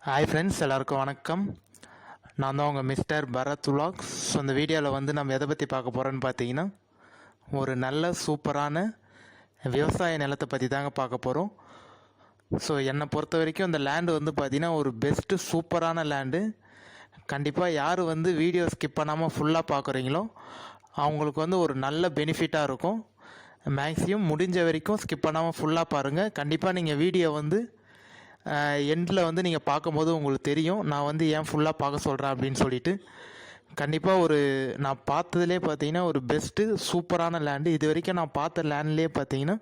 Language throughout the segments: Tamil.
ஹாய் ஃப்ரெண்ட்ஸ், எல்லாருக்கும் வணக்கம். நான் தான் உங்கள் மிஸ்டர் பரத் விலாக்ஸ். ஸோ இந்த வீடியோவில் வந்து நம்ம எதை பற்றி பார்க்க போகிறோன்னு பார்த்தீங்கன்னா, ஒரு நல்ல சூப்பரான விவசாய நிலத்தை பற்றி தாங்க பார்க்க போகிறோம். ஸோ என்னை பொறுத்த வரைக்கும் இந்த லேண்டு வந்து பார்த்திங்கன்னா ஒரு பெஸ்ட்டு சூப்பரான லேண்டு. கண்டிப்பாக யார் வந்து வீடியோ ஸ்கிப் பண்ணாமல் ஃபுல்லாக பார்க்குறீங்களோ அவங்களுக்கு வந்து ஒரு நல்ல பெனிஃபிட்டாக இருக்கும். மேக்ஸிமம் முடிஞ்ச வரைக்கும் ஸ்கிப் பண்ணாமல் ஃபுல்லாக பாருங்கள். கண்டிப்பாக நீங்கள் வீடியோ வந்து எண்டில் வந்து நீங்கள் பார்க்கும்போது உங்களுக்கு தெரியும் நான் வந்து ஏன் ஃபுல்லாக பார்க்க சொல்கிறேன் அப்படின்னு சொல்லிட்டு. கண்டிப்பாக நான் பார்த்ததுலேயே பார்த்தீங்கன்னா ஒரு பெஸ்ட்டு சூப்பரான லேண்டு. இது வரைக்கும் நான் பார்த்த லேண்ட்லேயே பார்த்தீங்கன்னா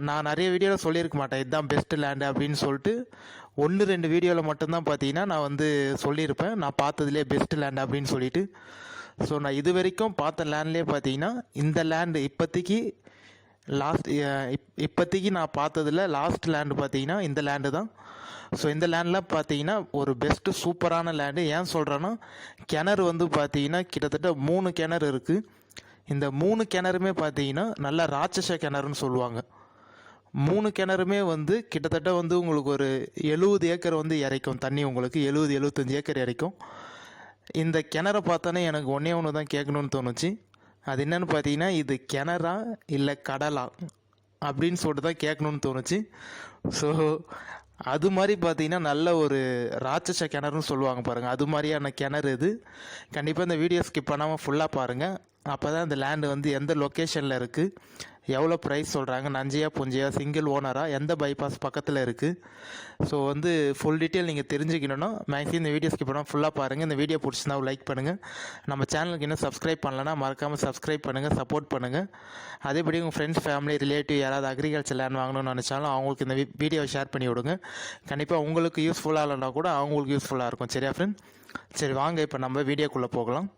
நான் நிறைய வீடியோவில் சொல்லியிருக்க மாட்டேன் இதுதான் பெஸ்ட்டு லேண்டு அப்படின்னு சொல்லிட்டு. 1-2 வீடியோவில் மட்டும்தான் பார்த்தீங்கன்னா நான் வந்து சொல்லியிருப்பேன் நான் பார்த்ததுலேயே பெஸ்ட்டு லேண்டு அப்படின்னு சொல்லிட்டு. ஸோ நான் இது வரைக்கும் பார்த்த லேண்ட்லேயே பார்த்தீங்கன்னா இந்த லேண்டு இப்போதைக்கு நான் பார்த்ததில் லாஸ்ட் லேண்டு பார்த்தீங்கன்னா இந்த லேண்டு தான். ஸோ இந்த லேண்டில் பார்த்தீங்கன்னா ஒரு பெஸ்ட்டு சூப்பரான லேண்டு. ஏன் சொல்கிறேன்னா, கிணறு வந்து பார்த்தீங்கன்னா கிட்டத்தட்ட 3 கிணறு இருக்குது. இந்த 3 கிணறுமே பார்த்தீங்கன்னா நல்ல ராட்சச கிணறுன்னு சொல்லுவாங்க. 3 கிணறுமே வந்து கிட்டத்தட்ட வந்து உங்களுக்கு ஒரு 70 ஏக்கர் வந்து இறைக்கும் தண்ணி. உங்களுக்கு 70-75 ஏக்கர் இறைக்கும். இந்த கிணறை பார்த்தோன்னே எனக்கு ஒன்றே ஒன்று தான் கேட்கணுன்னு தோணுச்சு. அது என்னென்னு பார்த்தீங்கன்னா, இது கிணறா இல்லை கடலா அப்படின்னு சொல்லிட்டு தான் கேட்கணுன்னு தோணுச்சு. ஸோ அது மாதிரி பார்த்தீங்கன்னா நல்ல ஒரு ராட்சச கிணறுன்னு சொல்லுவாங்க பாருங்கள், அது மாதிரியான கிணறு இது. கண்டிப்பாக இந்த வீடியோ ஸ்கிப் பண்ணாமல் ஃபுல்லாக பாருங்கள். அப்போ தான் இந்த லேண்டு வந்து எந்த லொக்கேஷனில் இருக்குது, எவ்வளோ ப்ரைஸ் சொல்கிறாங்க, நஞ்சையா புஞ்சையா, சிங்கிள் ஓனராக, எந்த பைபாஸ் பக்கத்தில் இருக்குது. ஸோ வந்து ஃபுல் டீட்டெயில் நீங்கள் தெரிஞ்சுக்கணுன்னா மேக்ஸிமம் இந்த வீடியோ ஸ்கிப் பண்ணால் ஃபுல்லாக பாருங்கள். இந்த வீடியோ பிடிச்சிருந்தா லைக் பண்ணுங்கள். நம்ம சேனலுக்கு இன்னும் சப்ஸ்கிரைப் பண்ணலன்னா மறக்காமல் சப்ஸ்கிரைப் பண்ணுங்கள், சப்போர்ட் பண்ணுங்கள். அதேபடி உங்கள் ஃப்ரெண்ட்ஸ், ஃபேமிலி, ரிலேட்டிவ் யாராவது அக்ரிகல்ச்சர் லேண்ட் வாங்கணும்னு நினச்சாலும் அவங்களுக்கு இந்த வீடியோவை ஷேர் பண்ணி விடுங்க. கண்டிப்பாக உங்களுக்கு யூஸ்ஃபுல்லாக இல்லைனா கூட அவங்களுக்கு யூஸ்ஃபுல்லாக இருக்கும். சரியா ஃப்ரெண்ட்? சரி வாங்க இப்போ நம்ம வீடியோக்குள்ளே போகலாம்.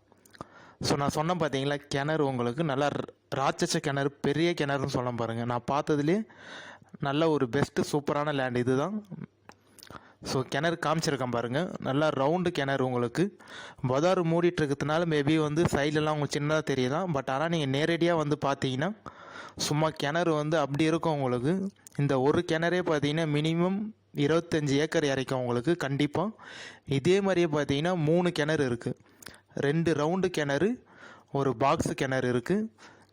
ஸோ நான் சொன்னேன் பார்த்தீங்களா, கிணறு உங்களுக்கு நல்லா ராட்சச கிணறு, பெரிய கிணறுன்னு சொல்ல பாருங்கள். நான் பார்த்ததுலேயே நல்ல ஒரு பெஸ்ட்டு சூப்பரான லேண்ட் இது தான். ஸோ கிணறு காமிச்சிருக்கேன் பாருங்கள், நல்லா ரவுண்டு கிணறு. உங்களுக்கு பதாறு மூடிட்டு இருக்கிறதுனால மேபி வந்து சைட்லலாம் உங்களுக்கு சின்னதாக தெரியலாம். பட் ஆனால் நீங்கள் நேரடியாக வந்து பார்த்தீங்கன்னா சும்மா கிணறு வந்து அப்படி இருக்கும் உங்களுக்கு. இந்த ஒரு கிணறே பார்த்தீங்கன்னா மினிமம் 25 ஏக்கர் இறைக்கும் உங்களுக்கு கண்டிப்பாக. இதே மாதிரியே பார்த்தீங்கன்னா 3 கிணறு இருக்குது. 2 ரவுண்டு கிணறு, ஒரு பாக்ஸு கிணறு இருக்குது.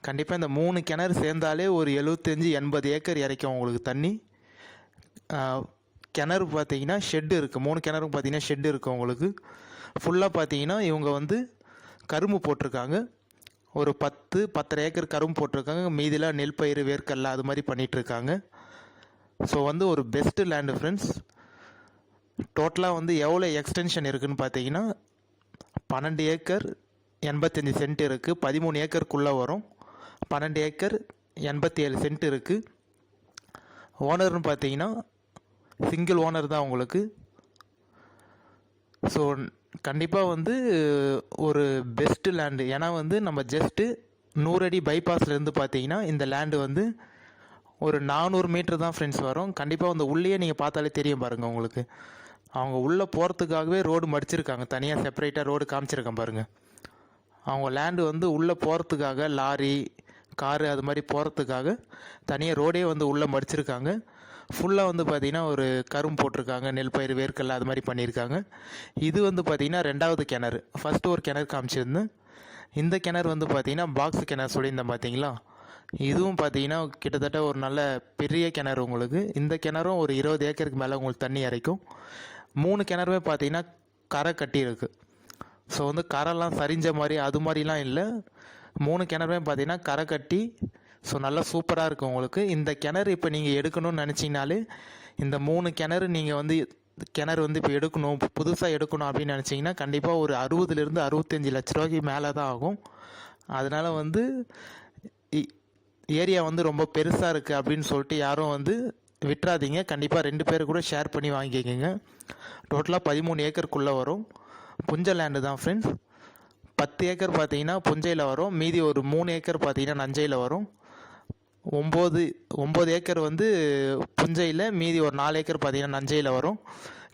கண்டிப்பாக இந்த 3 கிணறு சேர்ந்தாலே ஒரு 75-80 ஏக்கர் இறைக்கும் உங்களுக்கு தண்ணி. கிணறு பார்த்தீங்கன்னா ஷெட்டு இருக்குது. 3 கிணறும் பார்த்தீங்கன்னா ஷெட்டு இருக்குது உங்களுக்கு. ஃபுல்லாக பார்த்தீங்கன்னா இவங்க வந்து கரும்பு போட்டிருக்காங்க. ஒரு 10-10.5 ஏக்கர் கரும்பு போட்டிருக்காங்க. மீதிலாம் நெல் பயிர், வேர்க்கடலை அது மாதிரி பண்ணிகிட்ருக்காங்க. ஸோ வந்து ஒரு பெஸ்ட்டு லேண்டு ஃப்ரெண்ட்ஸ். டோட்டலாக வந்து எவ்வளோ எக்ஸ்டென்ஷன் இருக்குதுன்னு பார்த்தீங்கன்னா 12 ஏக்கர் 85 சென்ட் இருக்குது. 13 ஏக்கருக்குள்ளே வரும். 12 ஏக்கர் 87 சென்ட் இருக்குது. ஓனர்னு பார்த்தீங்கன்னா சிங்கிள் ஓனர் தான் உங்களுக்கு. ஸோ கண்டிப்பாக வந்து ஒரு பெஸ்ட்டு லேண்டு. ஏன்னா வந்து நம்ம ஜஸ்ட்டு 100 அடி பைபாஸ்லேருந்து பார்த்தீங்கன்னா இந்த லேண்டு வந்து ஒரு 400 மீட்டர் தான் ஃப்ரெண்ட்ஸ் வரும். கண்டிப்பாக வந்து உள்ளே நீங்கள் பார்த்தாலே தெரியும் பாருங்கள் உங்களுக்கு. அவங்க உள்ளே போகிறதுக்காகவே ரோடு மடிச்சிருக்காங்க, தனியாக செப்பரேட்டாக ரோடு காமிச்சிருக்கேன் பாருங்கள். அவங்க லேண்டு வந்து உள்ளே போகிறதுக்காக லாரி, காரு அது மாதிரி போகிறதுக்காக தனியாக ரோடே வந்து உள்ளே மடிச்சிருக்காங்க. ஃபுல்லாக வந்து பார்த்திங்கன்னா ஒரு கரும்பு போட்டிருக்காங்க, நெல் பயிர், வேர்க்கடலை அது மாதிரி பண்ணியிருக்காங்க. இது வந்து பார்த்திங்கன்னா 2வது கிணறு. ஃபஸ்ட்டு ஒரு கிணறு காமிச்சிருந்தேன். இந்த கிணறு வந்து பார்த்திங்கன்னா பாக்ஸ் கிணறு சொல்லியிருந்தேன் பார்த்தீங்களா. இதுவும் பார்த்தீங்கன்னா கிட்டத்தட்ட ஒரு நல்ல பெரிய கிணறு உங்களுக்கு. இந்த கிணறும் ஒரு 20 ஏக்கருக்கு மேலே உங்களுக்கு தண்ணி இறைக்கும். 3 கிணறுமே பார்த்தீங்கன்னா கரை கட்டி இருக்குது. ஸோ வந்து கரைலாம் சரிஞ்ச மாதிரி அது மாதிரிலாம் இல்லை. 3 கிணறுமே பார்த்தீங்கன்னா கரை கட்டி. ஸோ நல்லா சூப்பராக இருக்குது உங்களுக்கு. இந்த கிணறு இப்போ நீங்கள் எடுக்கணும்னு நினச்சிங்கனாலே இந்த 3 கிணறு நீங்கள் வந்து இப்போ எடுக்கணும், புதுசாக எடுக்கணும் அப்படின்னு நினச்சிங்கன்னா கண்டிப்பாக ஒரு 60-65 லட்ச ரூபாய்க்கு மேலே தான் ஆகும். அதனால் வந்து ஏரியா வந்து ரொம்ப பெருசாக இருக்குது அப்படின்னு சொல்லிட்டு யாரும் வந்து விட்டுறாதீங்க. கண்டிப்பாக 2 பேர் கூட ஷேர் பண்ணி வாங்கிக்கோங்க. டோட்டலாக 13 ஏக்கருக்குள்ளே வரும். புஞ்சை லேண்டு தான் ஃப்ரெண்ட்ஸ். 10 ஏக்கர் பார்த்தீங்கன்னா புஞ்சையில் வரும். மீதி ஒரு 3 ஏக்கர் பார்த்தீங்கன்னா நஞ்சையில் வரும். 9 ஏக்கர் வந்து புஞ்சையில், மீதி ஒரு 4 ஏக்கர் பார்த்தீங்கன்னா நஞ்சையில் வரும்.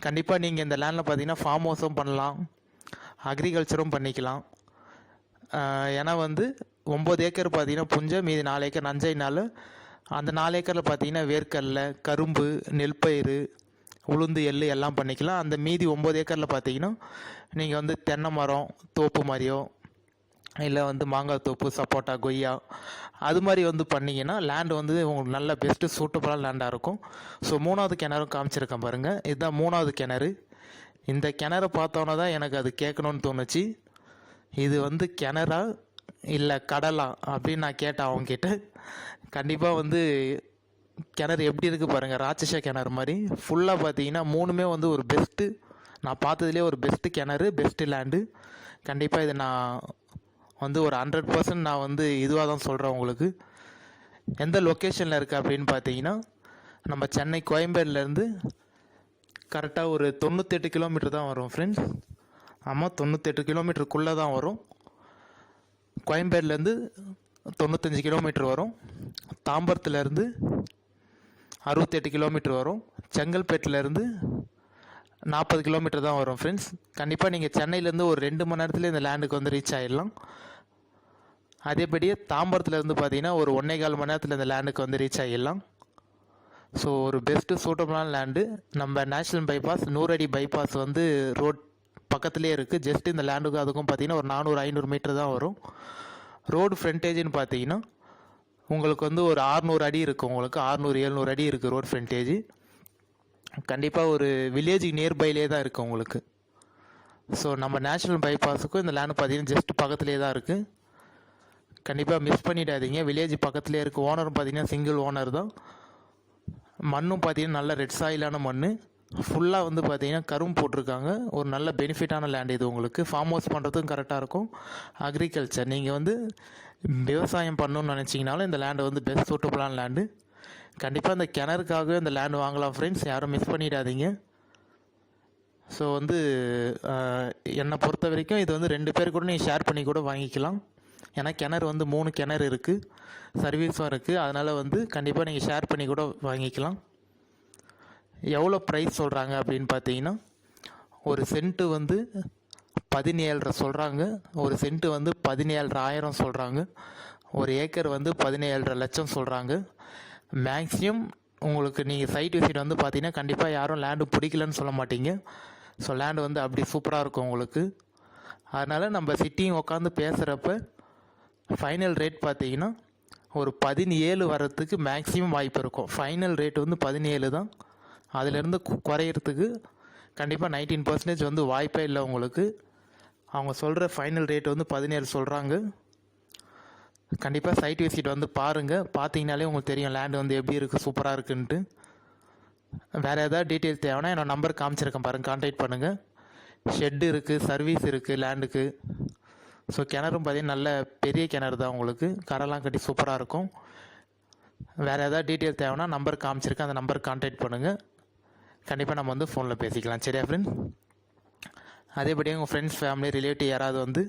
கண்டிப்பாக நீங்கள் இந்த லேண்டில் பார்த்தீங்கன்னா ஃபார்ம் ஹவுஸும் பண்ணலாம், அக்ரிகல்ச்சரும் பண்ணிக்கலாம். ஏன்னா வந்து 9 ஏக்கர் பார்த்தீங்கன்னா புஞ்சை, மீதி 4 ஏக்கர் நஞ்சைனால அந்த 4 ஏக்கரில் பார்த்தீங்கன்னா வேர்க்கடலை, கரும்பு, நெல் பயிர் உளுந்து எள்ளு எல்லாம் பண்ணிக்கலாம். அந்த மீதி 9 ஏக்கரில் பார்த்தீங்கன்னா நீங்கள் வந்து தென்னை மரம் தோப்பு மாதிரியோ இல்லை வந்து மாங்காய் தோப்பு சப்போட்டா கொய்யா அது மாதிரி வந்து பண்ணிங்கன்னா லேண்டு வந்து உங்களுக்கு நல்ல பெஸ்ட்டு சூட்டபுளான லேண்டாக இருக்கும். ஸோ 3வது கிணறும் காமிச்சிருக்கேன் பாருங்கள். இதுதான் 3வது கிணறு. இந்த கிணறு பார்த்தோன்னே தான் எனக்கு அது கேட்கணுன்னு தோணுச்சு. இது வந்து கிணறா இல்லை கடலா அப்படின்னு நான் கேட்டேன் அவங்கக்கிட்ட. கண்டிப்பாக வந்து கிணறு எப்படி இருக்குது பாருங்கள், ராட்சச கிணறு மாதிரி. ஃபுல்லாக பார்த்தீங்கன்னா 3மே வந்து ஒரு பெஸ்ட்டு, நான் பார்த்ததுலேயே ஒரு பெஸ்ட்டு கிணறு, பெஸ்ட்டு லேண்டு. கண்டிப்பாக இது நான் வந்து ஒரு 100% நான் வந்து இதுவாக தான் சொல்கிறேன் உங்களுக்கு. எந்த லொக்கேஷனில் இருக்குது அப்படின்னு பார்த்தீங்கன்னா நம்ம சென்னை கோயம்பேடுலேருந்து கரெக்டாக ஒரு 98 கிலோமீட்டர் தான் வரும் ஃப்ரெண்ட்ஸ். ஆமாம், 98 கிலோமீட்டருக்குள்ளே தான் வரும். கோயம்பேடுலேருந்து 95 கிலோமீட்டர் வரும். தாம்பரத்துலேருந்து 68 கிலோமீட்டர் வரும். செங்கல்பேட்டிலேருந்து 40 கிலோமீட்டர் தான் வரும் ஃப்ரெண்ட்ஸ். கண்டிப்பாக நீங்கள் சென்னையிலேருந்து ஒரு 2 மணி நேரத்தில் இந்த லேண்டுக்கு வந்து ரீச் ஆகிடலாம். அதேபடியே தாம்பரத்துலேருந்து பார்த்தீங்கன்னா ஒரு 1.25 மணி நேரத்தில் இந்த லேண்டுக்கு வந்து ரீச் ஆகிடலாம். ஸோ ஒரு பெஸ்ட்டு சூட்டபுளான லேண்டு. நம்ம நேஷ்னல் பைபாஸ் 100 அடி பைபாஸ் வந்து ரோட் பக்கத்துலேயே இருக்குது. ஜஸ்ட் இந்த லேண்டுக்கும் அதுக்கும் பார்த்தீங்கன்னா ஒரு 400-500 மீட்டர் தான் வரும். ரோடு ஃப்ரண்டேஜ்னு பார்த்தீங்கன்னா உங்களுக்கு வந்து ஒரு 600 அடி இருக்குது. உங்களுக்கு 600-700 அடி இருக்குது ரோடு ஃப்ரண்டேஜ். கண்டிப்பாக ஒரு வில்லேஜுக்கு நியர்பைலே தான் இருக்குது உங்களுக்கு. ஸோ நம்ம நேஷ்னல் பைபாஸுக்கும் இந்த லேண்டு பார்த்தீங்கன்னா ஜஸ்ட் பக்கத்துலேயே தான் இருக்குது. கண்டிப்பாக மிஸ் பண்ணிடாதீங்க. வில்லேஜ் பக்கத்துலேயே இருக்குது. ஓனரும் பார்த்தீங்கன்னா சிங்கிள் ஓனர் தான். மண்ணும் பார்த்தீங்கன்னா நல்ல ரெட் சாயிலான மண். ஃபுல்லாக வந்து பார்த்தீங்கன்னா கரும்பு போட்டிருக்காங்க. ஒரு நல்ல பெனிஃபிட்டான லேண்ட் இது உங்களுக்கு. ஃபார்ம் ஹவுஸ் பண்ணுறதுக்கும் கரெக்டாக இருக்கும். அக்ரிகல்ச்சர் நீங்கள் வந்து விவசாயம் பண்ணணும்னு நினச்சிங்கனாலும் இந்த லேண்டு வந்து பெஸ்ட் சூட்டபுளான லேண்டு. கண்டிப்பாக இந்த கிணறுக்காகவே இந்த லேண்டு வாங்கலாம் ஃப்ரெண்ட்ஸ், யாரும் மிஸ் பண்ணிடாதீங்க. ஸோ வந்து என்னை பொறுத்த வரைக்கும் இது வந்து 2 பேர் கூட நீங்கள் ஷேர் பண்ணி கூட வாங்கிக்கலாம். ஏன்னா கிணறு வந்து 3 கிணறு இருக்குது, சர்வீஸும் இருக்குது. அதனால் வந்து கண்டிப்பாக நீங்கள் ஷேர் பண்ணி கூட வாங்கிக்கலாம். எவ்வளோ ப்ரைஸ் சொல்கிறாங்க அப்படின்னு பார்த்தீங்கன்னா ஒரு சென்ட்டு வந்து 17,500 சொல்கிறாங்க. ஒரு சென்ட்டு வந்து 17,000 சொல்கிறாங்க. ஒரு ஏக்கர் வந்து 17,500 லட்சம் சொல்கிறாங்க. மேக்ஸிமம் உங்களுக்கு நீங்கள் சைட் விசிட் வந்து பார்த்தீங்கன்னா கண்டிப்பாக யாரும் லேண்டு பிடிக்கலன்னு சொல்ல மாட்டீங்க. ஸோ லேண்டு வந்து அப்படி சூப்பராக இருக்கும் உங்களுக்கு. அதனால் நம்ம சிட்டியும் உட்காந்து பேசுகிறப்ப ஃபைனல் ரேட் பார்த்தீங்கன்னா ஒரு 17 வரத்துக்கு மேக்ஸிமம் வாய்ப்பு இருக்கும். ஃபைனல் ரேட் வந்து 17 தான். அதிலேருந்து குறையிறதுக்கு கண்டிப்பாக 19% வந்து வாய்ப்பே இல்லை உங்களுக்கு. அவங்க சொல்கிற ஃபைனல் ரேட் வந்து 17 சொல்கிறாங்க. கண்டிப்பாக சைட் விசிட் வந்து பாருங்கள். பார்த்தீங்கனாலே உங்களுக்கு தெரியும் லேண்டு வந்து எப்படி இருக்குது, சூப்பராக இருக்குன்ட்டு. வேறு ஏதாவது டீட்டெயில்ஸ் தேவைன்னா என்னோடய நம்பர் காமிச்சிருக்கேன் பாருங்கள், கான்டாக்ட் பண்ணுங்கள். ஷெட்டு இருக்குது, சர்வீஸ் இருக்குது லேண்டுக்கு. ஸோ கிணறும் பார்த்தீங்கன்னா நல்ல பெரிய கிணறு தான் உங்களுக்கு. கரெல்லாம் கட்டி சூப்பராக இருக்கும். வேறு ஏதாவது டீட்டெயில் தேவைன்னா நம்பர் காமிச்சிருக்கேன், அந்த நம்பருக்கு கான்டாக்ட் பண்ணுங்கள். கண்டிப்பாக நம்ம வந்து ஃபோனில் பேசிக்கலாம். சரியா ஃப்ரெண்ட்ஸ்? அதேபடியே உங்கள் ஃப்ரெண்ட்ஸ், ஃபேமிலி, ரிலேட்டிவ் யாராவது வந்து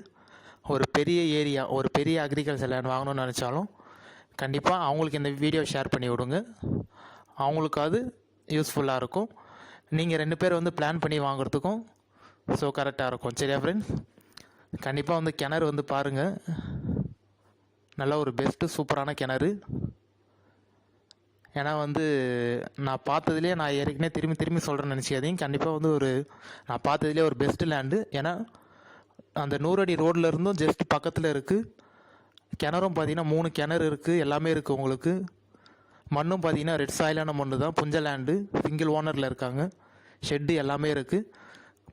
ஒரு பெரிய ஏரியா, ஒரு பெரிய அக்ரிகல்ச்சர் லேண்ட் வாங்கணும்னு நினச்சாலும் கண்டிப்பாக அவங்களுக்கு இந்த வீடியோ ஷேர் பண்ணி விடுங்க. அவங்களுக்கு அது யூஸ்ஃபுல்லாக இருக்கும். நீங்கள் 2 பேர் வந்து பிளான் பண்ணி வாங்குறதுக்கும் ஸோ கரெக்டாக இருக்கும். சரியா ஃப்ரெண்ட்ஸ்? கண்டிப்பாக வந்து கிணறு வந்து பாருங்கள். நல்ல ஒரு பெஸ்ட்டு சூப்பரான கிணறு. ஏன்னா வந்து நான் பார்த்ததுலேயே, நான் ஏற்கனவே திரும்பி சொல்கிறேன்னு நினச்சிக்காதீங்க. கண்டிப்பாக வந்து நான் பார்த்ததுலேயே ஒரு பெஸ்ட்டு லேண்டு. ஏன்னா அந்த 100 அடி ரோடில் இருந்தும் ஜஸ்ட் பக்கத்தில் இருக்குது. கிணறும் பார்த்தீங்கன்னா 3 கிணறு இருக்குது, எல்லாமே இருக்குது உங்களுக்கு. மண்ணும் பார்த்தீங்கன்னா ரெட் சாயிலான மண் தான், புஞ்ச லேண்டு, சிங்கிள் ஓனரில் இருக்காங்க. ஷெட்டு எல்லாமே இருக்குது.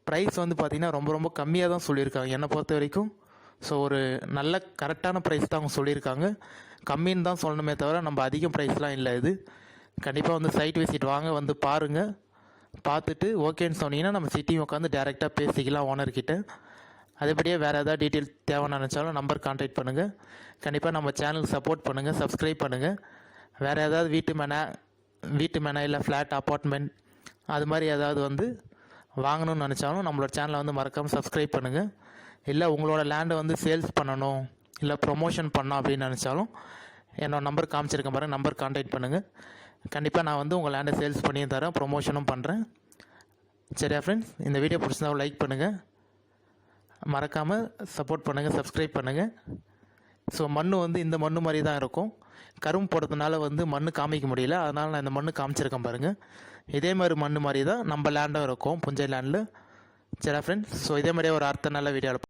ப்ரைஸ் வந்து பார்த்திங்கன்னா ரொம்ப ரொம்ப கம்மியாக தான் சொல்லியிருக்காங்க என்னை பொறுத்த வரைக்கும். ஸோ ஒரு நல்ல கரெக்டான ப்ரைஸ் தான் அவங்க சொல்லியிருக்காங்க. கம்மின்னு தான் சொல்லணுமே தவிர நம்ம அதிகம் ப்ரைஸ்லாம் இல்லை. இது கண்டிப்பாக வந்து சைட் விசிட் வாங்க, வந்து பாருங்கள். பார்த்துட்டு ஓகேன்னு சொன்னீங்கன்னா நம்ம சிட்டியும் உட்காந்து டேரெக்டாக பேசிக்கலாம் ஓனர்கிட்ட. அதேபடியே வேறு ஏதாவது டீட்டெயில் தேவைன்னு நினச்சாலும் நம்பர் கான்டாக்ட் பண்ணுங்கள். கண்டிப்பாக நம்ம சேனலுக்கு சப்போர்ட் பண்ணுங்கள், சப்ஸ்கிரைப் பண்ணுங்கள். வேறு ஏதாவது வீட்டு மேனை இல்லை ஃப்ளாட், அப்பார்ட்மெண்ட் அது மாதிரி ஏதாவது வந்து வாங்கணும்னு நினச்சாலும் நம்மளோட சேனலை வந்து மறக்காமல் சப்ஸ்கிரைப் பண்ணுங்கள். இல்லை உங்களோட லேண்டை வந்து சேல்ஸ் பண்ணணும், இல்லை ப்ரொமோஷன் பண்ணோம் அப்படின்னு நினச்சாலும் என்னோடய நம்பர் காமிச்சிருக்கேன் பாருங்கள், நம்பர் கான்டாக்ட் பண்ணுங்கள். கண்டிப்பாக நான் வந்து உங்கள் லேண்டை சேல்ஸ் பண்ணியும் தரேன், ப்ரொமோஷனும் பண்ணுறேன். சரியா ஃப்ரெண்ட்ஸ்? இந்த வீடியோ பிடிச்சிருந்தா லைக் பண்ணுங்கள், மறக்காமல் சப்போர்ட் பண்ணுங்கள், சப்ஸ்கிரைப் பண்ணுங்கள். ஸோ மண் வந்து இந்த மண் மாதிரி தான் இருக்கும். கரும்பு போடுறதுனால வந்து மண் காமிக்க முடியல, அதனால் நான் இந்த மண் காமிச்சிருக்கேன் பாருங்கள். இதே மாதிரி மண் மாதிரி தான் நம்ம லேண்டும் இருக்கும் புஞ்சை லேண்டில். சரி ஃப்ரெண்ட்ஸ், ஸோ இதே மாதிரியே ஒரு அடுத்த நல்ல வீடியோவில்